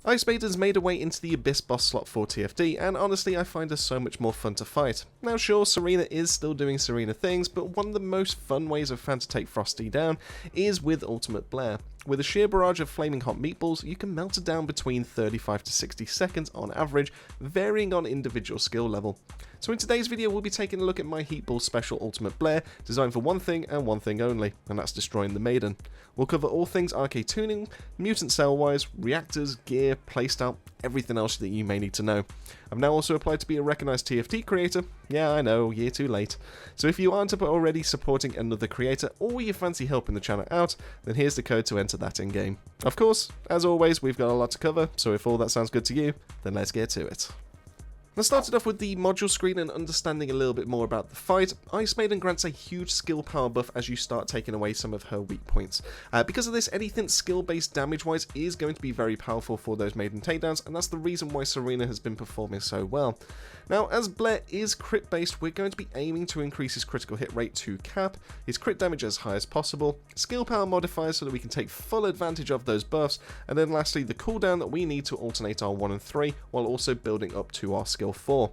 Ice Maiden's made her way into the Abyss boss slot for TFD, and honestly I find her so much more fun to fight. Now sure, Serena is still doing Serena things, but one of the most fun ways I've found to take Frosty down is with Ultimate Blair. With a sheer barrage of flaming hot meatballs, you can melt her down between 35 to 60 seconds on average, varying on individual skill level. So in today's video we'll be taking a look at my Heatball special Ultimate Blair, designed for one thing and one thing only, and that's destroying the Maiden. We'll cover all things Arche tuning, mutant cell-wise, reactors, gear, playstyle, everything else that you may need to know. I've now also applied to be a recognised TFT creator. Yeah, I know, year too late. So if you aren't already supporting another creator, or you fancy helping the channel out, then here's the code to enter that in-game. Of course, as always, we've got a lot to cover, so if all that sounds good to you, then let's get to it. I started off with the module screen and understanding a little bit more about the fight. Ice Maiden grants a huge skill power buff as you start taking away some of her weak points. Because of this, anything skill based damage wise is going to be very powerful for those Maiden takedowns, and that's the reason why Serena has been performing so well. Now as Blair is crit based, we're going to be aiming to increase his critical hit rate to cap, his crit damage as high as possible, skill power modifiers so that we can take full advantage of those buffs, and then lastly the cooldown that we need to alternate our 1 and 3 while also building up to our skill 4.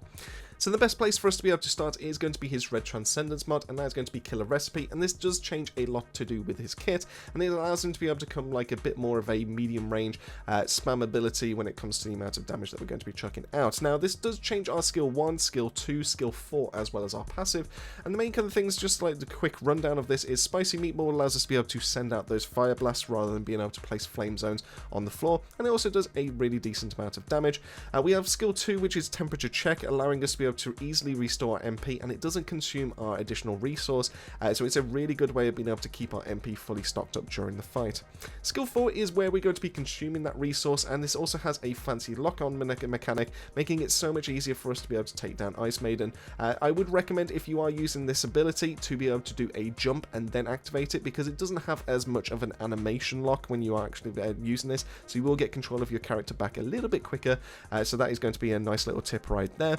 So the best place for us to be able to start is going to be his Red Transcendence mod, and that is going to be Killer Recipe, and this does change a lot to do with his kit, and it allows him to be able to come like a bit more of a medium range spam ability when it comes to the amount of damage that we're going to be chucking out. Now this does change our skill 1, skill 2, skill 4 as well as our passive, and the main kind of things, just like the quick rundown of this, is Spicy Meatball allows us to be able to send out those fire blasts rather than being able to place flame zones on the floor, and it also does a really decent amount of damage. We have skill 2, which is Temperature Check, allowing us to be able to easily restore our MP, and it doesn't consume our additional resource, so it's a really good way of being able to keep our MP fully stocked up during the fight. Skill 4 is where we're going to be consuming that resource, and this also has a fancy lock-on mechanic, making it so much easier for us to be able to take down Ice Maiden. I would recommend, if you are using this ability, to be able to do a jump and then activate it, because it doesn't have as much of an animation lock when you are actually using this, so you will get control of your character back a little bit quicker, so that is going to be a nice little tip right there.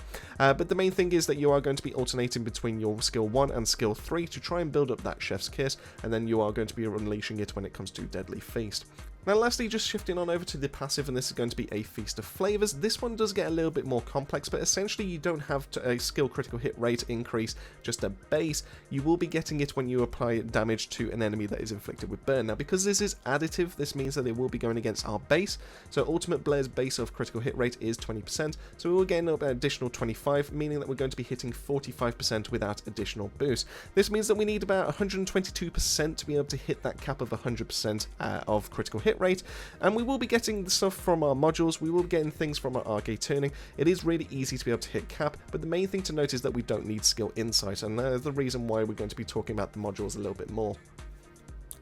But the main thing is that you are going to be alternating between your skill 1 and skill 3 to try and build up that Chef's Kiss, and then you are going to be unleashing it when it comes to Deadly Feast. Now lastly, just shifting on over to the passive, and this is going to be a Feast of Flavors. This one does get a little bit more complex, but essentially you don't have a skill critical hit rate increase, just a base. You will be getting it when you apply damage to an enemy that is inflicted with burn. Now because this is additive, this means that it will be going against our base. So Ultimate Blair's base of critical hit rate is 20%, so we will gain up an additional 25, meaning that we're going to be hitting 45% without additional boost. This means that we need about 122% to be able to hit that cap of 100% of critical hit rate, and we will be getting the stuff from our modules, we will be getting things from our Arche tuning. It is really easy to be able to hit cap, but the main thing to note is that we don't need skill insight, and that is the reason why we're going to be talking about the modules a little bit more.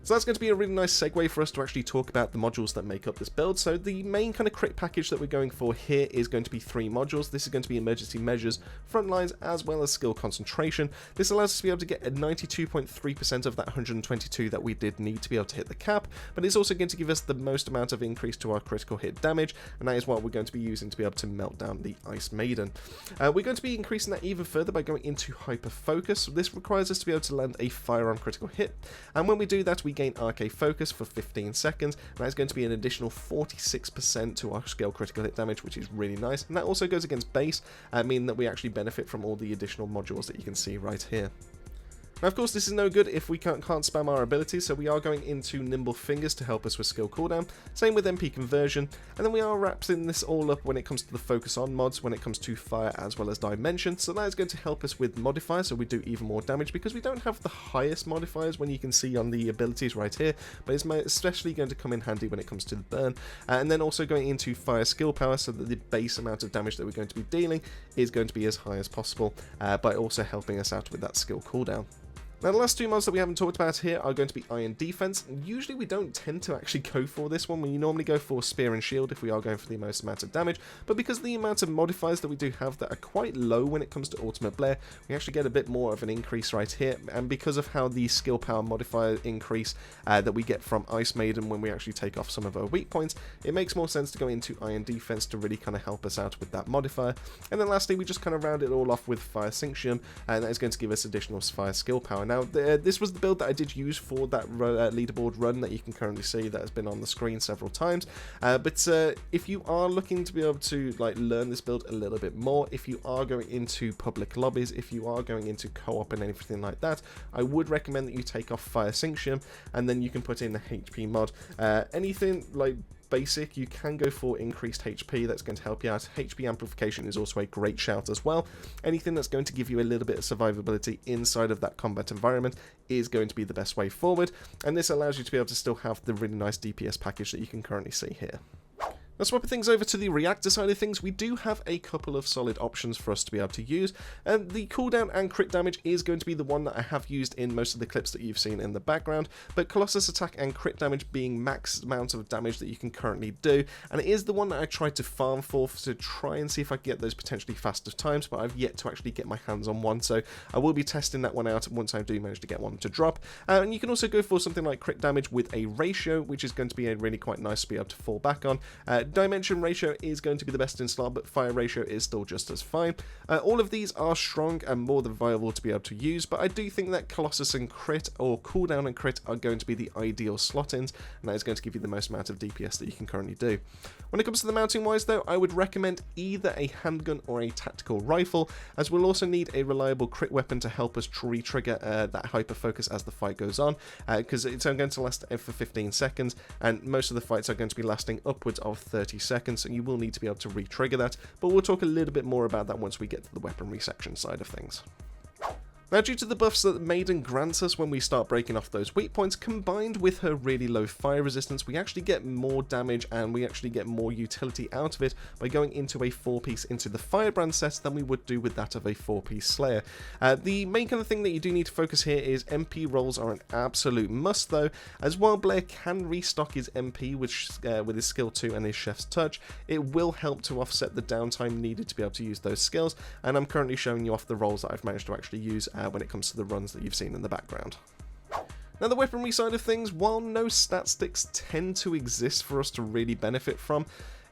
So that's going to be a really nice segue for us to actually talk about the modules that make up this build. So the main kind of crit package that we're going for here is going to be 3 modules. This is going to be Emergency Measures, Frontlines, as well as Skill Concentration. This allows us to be able to get a 92.3% of that 122 that we did need to be able to hit the cap, but it's also going to give us the most amount of increase to our critical hit damage, and that is what we're going to be using to be able to melt down the Ice Maiden. We're going to be increasing that even further by going into Hyper Focus. This requires us to be able to land a firearm critical hit, and when we do that, we gain Arche Focus for 15 seconds, and that is going to be an additional 46% to our skill critical hit damage, which is really nice, and that also goes against base, meaning that we actually benefit from all the additional modules that you can see right here. Now, of course, this is no good if we can't spam our abilities, so we are going into Nimble Fingers to help us with skill cooldown. Same with MP Conversion, and then we are wrapping this all up when it comes to the Focus On mods, when it comes to Fire as well as Dimension, so that is going to help us with modifiers, so we do even more damage, because we don't have the highest modifiers when you can see on the abilities right here, but it's especially going to come in handy when it comes to the burn. And then also going into Fire Skill Power, so that the base amount of damage that we're going to be dealing is going to be as high as possible, by also helping us out with that skill cooldown. Now the last 2 mods that we haven't talked about here are going to be Iron Defense. Usually we don't tend to actually go for this one, we normally go for Spear and Shield if we are going for the most amount of damage, but because of the amount of modifiers that we do have that are quite low when it comes to Ultimate Blair, we actually get a bit more of an increase right here, and because of how the skill power modifier increase that we get from Ice Maiden when we actually take off some of our weak points, it makes more sense to go into Iron Defense to really kind of help us out with that modifier. And then lastly, we just kind of round it all off with Fire Synxium, and that is going to give us additional Fire Skill Power. Now, this was the build that I did use for that leaderboard run that you can currently see that has been on the screen several times. But if you are looking to be able to like learn this build a little bit more, if you are going into public lobbies, if you are going into co-op and everything like that, I would recommend that you take off Fire Sync Shim, and then you can put in the HP mod. Anything like basic, you can go for increased HP. That's going to help you out. HP amplification is also a great shout as well. Anything that's going to give you a little bit of survivability inside of that combat environment is going to be the best way forward, and this allows you to be able to still have the really nice DPS package that you can currently see here. Now, swapping things over to the reactor side of things, we do have a couple of solid options for us to be able to use, and the cooldown and crit damage is going to be the one that I have used in most of the clips that you've seen in the background, but Colossus attack and crit damage being max amount of damage that you can currently do, and it is the one that I tried to farm for to try and see if I can get those potentially faster times, but I've yet to actually get my hands on one, so I will be testing that one out once I do manage to get one to drop. And you can also go for something like crit damage with a ratio, which is going to be a really quite nice to be able to fall back on. Dimension ratio is going to be the best in slot, but fire ratio is still just as fine. All of these are strong and more than viable to be able to use, but I do think that Colossus and crit, or cooldown and crit, are going to be the ideal slot-ins, and that is going to give you the most amount of DPS that you can currently do. When it comes to the mounting wise though, I would recommend either a handgun or a tactical rifle, as we'll also need a reliable crit weapon to help us re-trigger that hyper focus as the fight goes on, because it's going to last for 15 seconds, and most of the fights are going to be lasting upwards of 30 seconds, so you will need to be able to re-trigger that, but we'll talk a little bit more about that once we get to the weaponry section side of things. Now, due to the buffs that Maiden grants us when we start breaking off those weak points, combined with her really low fire resistance, we actually get more damage and we actually get more utility out of it by going into a 4-piece into the Firebrand set than we would do with that of a 4-piece Slayer. The main kind of thing that you do need to focus here is MP rolls are an absolute must though, as while Blair can restock his MP with his skill 2 and his Chef's Touch, it will help to offset the downtime needed to be able to use those skills, and I'm currently showing you off the rolls that I've managed to actually use when it comes to the runs that you've seen in the background. Now, the weaponry side of things, while no stat sticks tend to exist for us to really benefit from,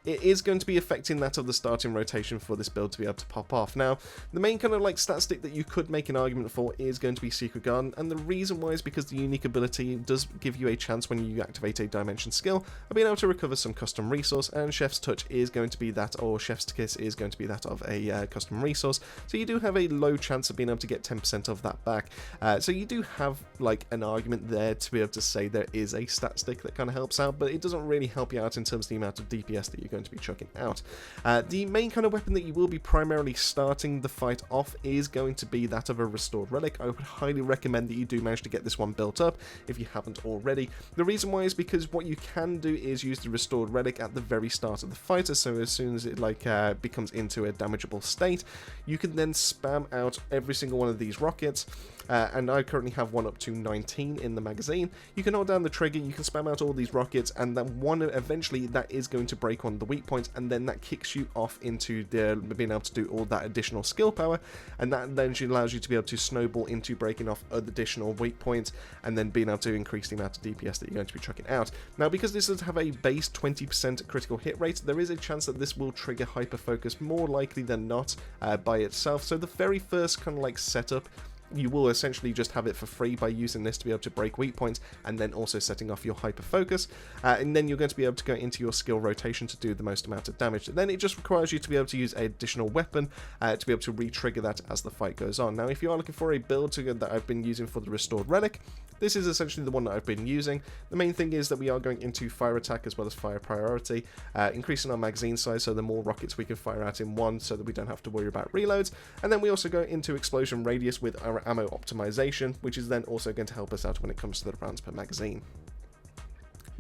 it is going to be affecting that of the starting rotation for this build to be able to pop off. Now, the main kind of like stat stick that you could make an argument for is going to be Secret Garden, and the reason why is because the unique ability does give you a chance when you activate a dimension skill of being able to recover some custom resource, and Chef's Touch is going to be that, or Chef's Kiss is going to be that of a custom resource, so you do have a low chance of being able to get 10% of that back. So you do have like an argument there to be able to say there is a stat stick that kind of helps out, but it doesn't really help you out in terms of the amount of DPS that you're going to be chucking out. The main kind of weapon that you will be primarily starting the fight off is going to be that of a Restored Relic. I would highly recommend that you do manage to get this one built up if you haven't already. The reason why is because what you can do is use the Restored Relic at the very start of the fight, so as soon as it like becomes into a damageable state, you can then spam out every single one of these rockets, and I currently have one up to 19 in the magazine. You can hold down the trigger, you can spam out all these rockets, and then one eventually that is going to break on the weak points, and then that kicks you off into being able to do all that additional skill power, and that then allows you to be able to snowball into breaking off additional weak points, and then being able to increase the amount of DPS that you're going to be chucking out. Now, because this does have a base 20% critical hit rate, there is a chance that this will trigger hyper focus more likely than not by itself. So the very first kind of like setup, you will essentially just have it for free by using this to be able to break weak points, and then also setting off your hyper focus, and then you're going to be able to go into your skill rotation to do the most amount of damage. And then it just requires you to be able to use an additional weapon to be able to re-trigger that as the fight goes on. Now, if you are looking for a build that I've been using for the Restored Relic, this is essentially the one that I've been using. The main thing is that we are going into fire attack as well as fire priority, increasing our magazine size so the more rockets we can fire out in one so that we don't have to worry about reloads, and then we also go into explosion radius with our ammo optimization, which is then also going to help us out when it comes to the rounds per magazine.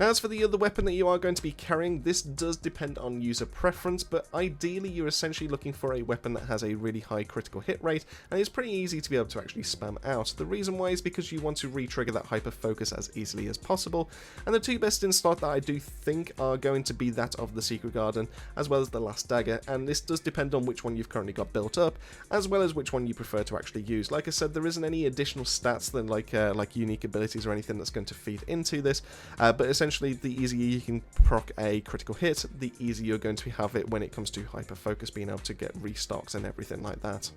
Now, as for the other weapon that you are going to be carrying, this does depend on user preference, but ideally you're essentially looking for a weapon that has a really high critical hit rate, and it's pretty easy to be able to actually spam out. The reason why is because you want to re-trigger that hyper focus as easily as possible, and the two best in slot that I do think are going to be that of the Secret Garden, as well as the Last Dagger, and this does depend on which one you've currently got built up, as well as which one you prefer to actually use. Like I said, there isn't any additional stats than like unique abilities or anything that's going to feed into this, but essentially the easier you can proc a critical hit, the easier you're going to have it when it comes to hyper focus, being able to get restocks and everything like that.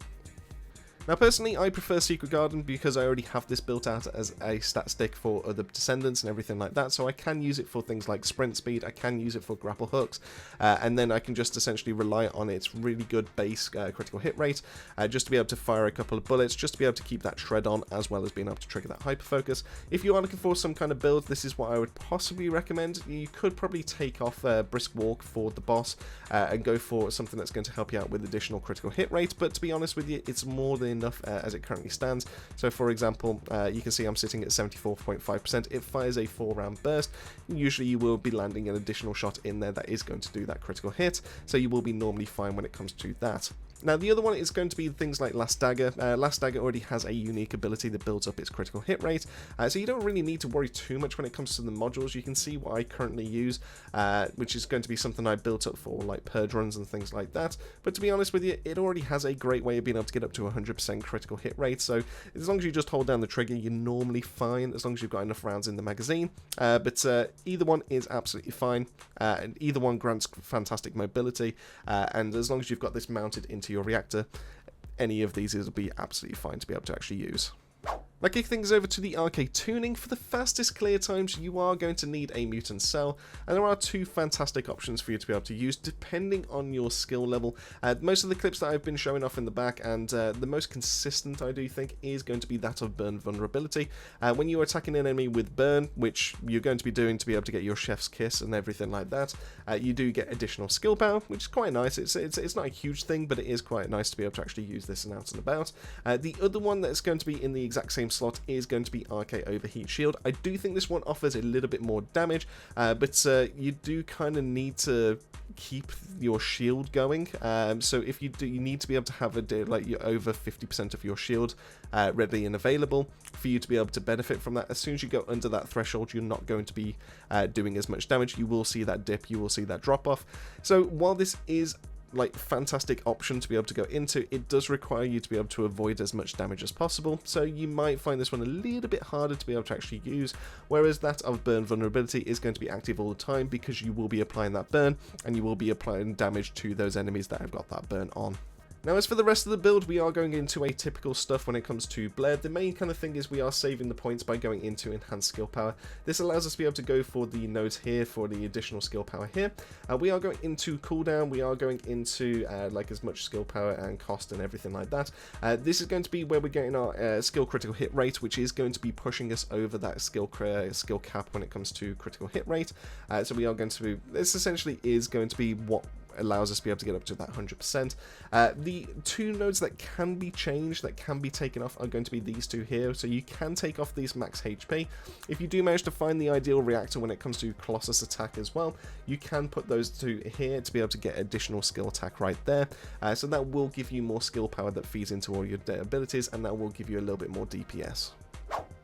Now personally, I prefer Secret Garden because I already have this built out as a stat stick for other descendants and everything like that, so I can use it for things like sprint speed, I can use it for grapple hooks, and then I can just essentially rely on its really good base critical hit rate, just to be able to fire a couple of bullets, just to be able to keep that shred on, as well as being able to trigger that hyper focus. If you are looking for some kind of build, this is what I would possibly recommend. You could probably take off Brisk Walk for the boss, and go for something that's going to help you out with additional critical hit rate, but to be honest with you, it's more than enough as it currently stands. So for example, you can see I'm sitting at 74.5%. It fires a 4-round burst. Usually you will be landing an additional shot in there that is going to do that critical hit, so you will be normally fine when it comes to that. Now the other one is going to be things like Last Dagger. Last Dagger already has a unique ability that builds up its critical hit rate, so you don't really need to worry too much when it comes to the modules. You can see what I currently use, which is going to be something I built up for like purge runs and things like that. But to be honest with you, it already has a great way of being able to get up to 100% critical hit rate, so as long as you just hold down the trigger, you're normally fine, as long as you've got enough rounds in the magazine. But either one is absolutely fine, and either one grants fantastic mobility, and as long as you've got this mounted into your reactor, any of these will be absolutely fine to be able to actually use. Now kick things over to the Arche tuning. For the fastest clear times, you are going to need a Mutant cell, and there are two fantastic options for you to be able to use depending on your skill level. Most of the clips that I've been showing off in the back, and the most consistent I do think is going to be that of Burn Vulnerability. When you're attacking an enemy with Burn, which you're going to be doing to be able to get your Chef's Kiss and everything like that, you do get additional skill power, which is quite nice. It's not a huge thing, but it is quite nice to be able to actually use this and out and about. The other one that's going to be in the exact same slot is going to be Arche Overheat Shield. I do think this one offers a little bit more damage, but you do kind of need to keep your shield going. So if you do, you need to be able to have like you're over 50% of your shield ready and available for you to be able to benefit from that. As soon as you go under that threshold, you're not going to be doing as much damage. You will see that dip, you will see that drop off. So while this is like fantastic option to be able to go into, it does require you to be able to avoid as much damage as possible, so you might find this one a little bit harder to be able to actually use, whereas that of Burn Vulnerability is going to be active all the time because you will be applying that burn and you will be applying damage to those enemies that have got that burn on. Now as for the rest of the build, we are going into a typical stuff when it comes to Blair. The main kind of thing is we are saving the points by going into enhanced skill power. This allows us to be able to go for the nodes here for the additional skill power here. We are going into cooldown, we are going into like as much skill power and cost and everything like that. This is going to be where we're getting our skill critical hit rate, which is going to be pushing us over that skill cap when it comes to critical hit rate. So we are going to be, this essentially is going to be what allows us to be able to get up to that 100%. The two nodes that can be changed, that can be taken off, are going to be these two here. So you can take off these max HP. If you do manage to find the ideal reactor when it comes to Colossus attack as well, you can put those two here to be able to get additional skill attack right there. So that will give you more skill power that feeds into all your abilities, and that will give you a little bit more DPS.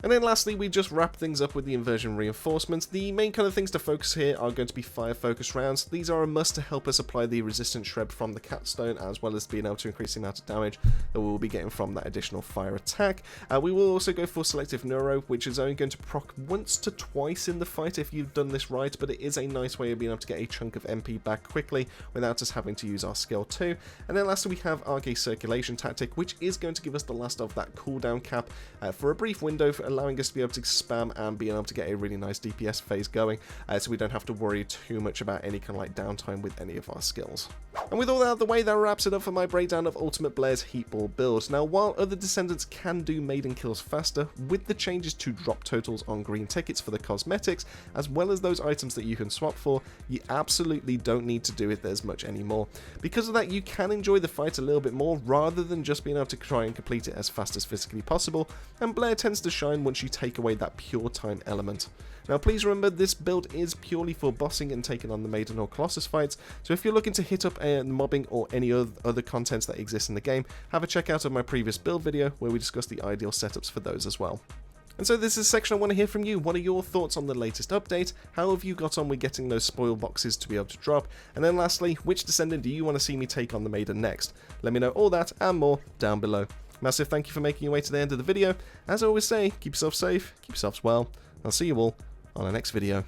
And then lastly, we just wrap things up with the Inversion Reinforcement. The main kind of things to focus here are going to be fire focus rounds. These are a must to help us apply the resistant shred from the capstone, as well as being able to increase the amount of damage that we will be getting from that additional fire attack. We will also go for selective neuro, which is only going to proc once to twice in the fight if you've done this right, but it is a nice way of being able to get a chunk of MP back quickly without us having to use our skill too. And then lastly, we have Arche Circulation Tactic, which is going to give us the last of that cooldown cap for a brief window, for allowing us to be able to spam and being able to get a really nice DPS phase going, so we don't have to worry too much about any kind of like downtime with any of our skills. And with all that out of the way, that wraps it up for my breakdown of Ultimate Blair's Heat Ball build. Now, while other descendants can do Maiden kills faster, with the changes to drop totals on green tickets for the cosmetics, as well as those items that you can swap for, you absolutely don't need to do it as much anymore. Because of that, you can enjoy the fight a little bit more, rather than just being able to try and complete it as fast as physically possible, and Blair tends to shine once you take away that pure time element. Now please remember, this build is purely for bossing and taking on the Maiden or Colossus fights, so if you're looking to hit up mobbing or any other contents that exist in the game, have a check out of my previous build video where we discuss the ideal setups for those as well. And so this is a section I want to hear from you. What are your thoughts on the latest update? How have you got on with getting those spoil boxes to be able to drop? And then lastly, which descendant do you want to see me take on the Maiden next? Let me know all that and more down below. Massive thank you for making your way to the end of the video. As I always say, keep yourself safe, keep yourselves well. I'll see you all on the next video.